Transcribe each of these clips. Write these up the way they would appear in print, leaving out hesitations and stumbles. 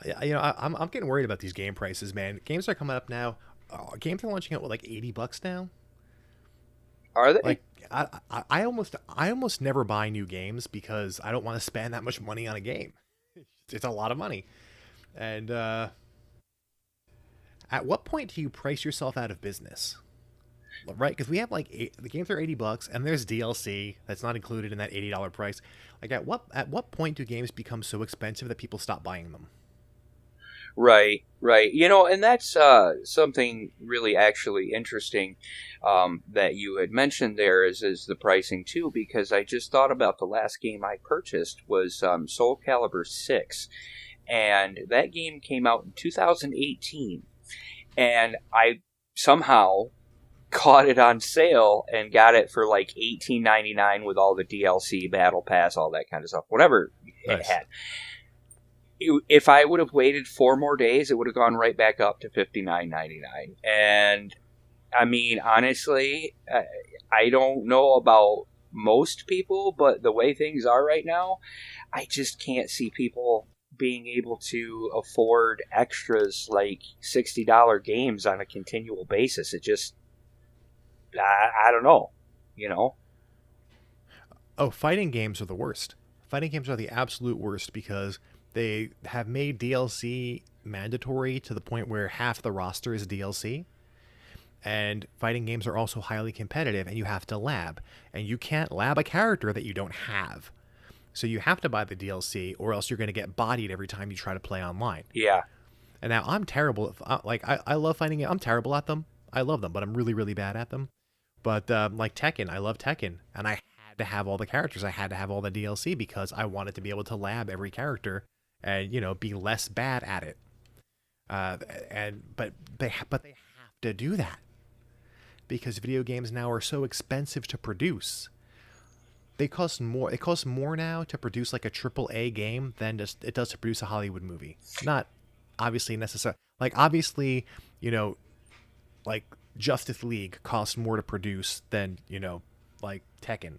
I'm getting worried about these game prices, man. Games are coming up now. Games are launching out with like $80 now. Are they? Like I almost never buy new games because I don't want to spend that much money on a game. It's a lot of money. And at what point do you price yourself out of business? Right? Because we have the games are $80, and there's DLC that's not included in that $80 price. Like at what point do games become so expensive that people stop buying them? Right, right. And that's something really actually interesting that you had mentioned there is the pricing too, because I just thought about the last game I purchased was Soul Calibur 6, and that game came out in 2018, and I somehow caught it on sale and got it for like $18.99 with all the DLC, Battle Pass, all that kind of stuff, whatever it Nice. had. If I would have waited 4 more days, it would have gone right back up to $59.99. And I mean, honestly, I don't know about most people, but the way things are right now, I just can't see people being able to afford extras like $60 games on a continual basis. It just, I don't know, you know? Oh, fighting games are the worst. Fighting games are the absolute worst because they have made DLC mandatory to the point where half the roster is DLC. And fighting games are also highly competitive, and you have to lab. And you can't lab a character that you don't have. So you have to buy the DLC, or else you're going to get bodied every time you try to play online. Yeah. And now I'm terrible. I love fighting games. I'm terrible at them. I love them, but I'm really, really bad at them. But like Tekken, I love Tekken, and I had to have all the characters. I had to have all the DLC because I wanted to be able to lab every character and be less bad at it. But they have to do that because video games now are so expensive to produce. They cost more. It costs more now to produce like a AAA game than just it does to produce a Hollywood movie. Not obviously necessary. Like obviously, like Justice League costs more to produce than like Tekken.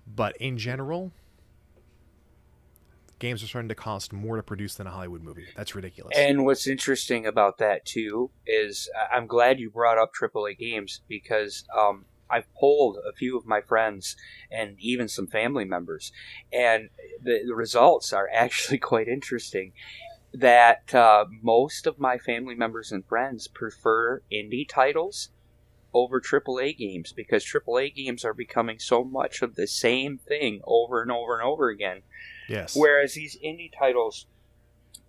But in general, games are starting to cost more to produce than a Hollywood movie. That's ridiculous. And what's interesting about that too is I'm glad you brought up AAA games because I've polled a few of my friends and even some family members, and the results are actually quite interesting. That most of my family members and friends prefer indie titles over AAA games because AAA games are becoming so much of the same thing over and over and over again. Yes. Whereas these indie titles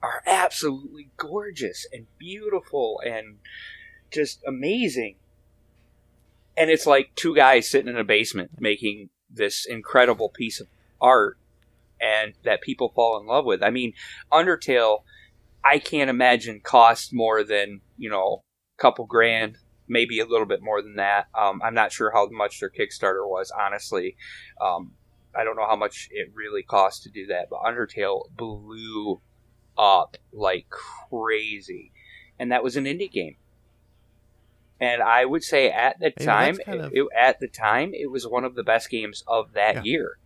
are absolutely gorgeous and beautiful and just amazing. And it's like two guys sitting in a basement making this incredible piece of art and that people fall in love with. I mean, Undertale, I can't imagine cost more than, a couple grand, maybe a little bit more than that. I'm not sure how much their Kickstarter was, honestly. I don't know how much it really cost to do that, but Undertale blew up like crazy. And that was an indie game. And I would say at the time, it was one of the best games of that year.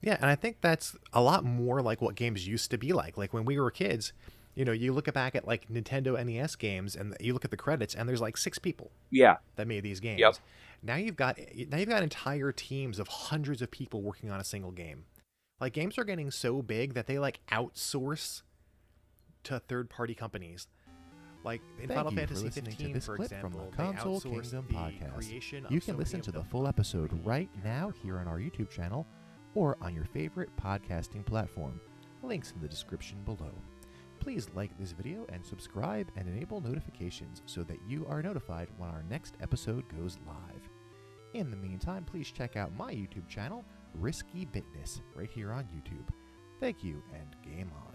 Yeah, and I think that's a lot more like what games used to be like. Like when we were kids, you look back at like Nintendo NES games and you look at the credits and there's like 6 people that made these games. Yep. Now you've got entire teams of hundreds of people working on a single game. Like games are getting so big that they like outsource to third-party companies. Like in Final Fantasy 15, for example, from the Console Kingdom podcast. You can listen to the full episode right now here on our YouTube channel or on your favorite podcasting platform. Links in the description below. Please like this video and subscribe and enable notifications so that you are notified when our next episode goes live. In the meantime, please check out my YouTube channel, Risky Business, right here on YouTube. Thank you and game on.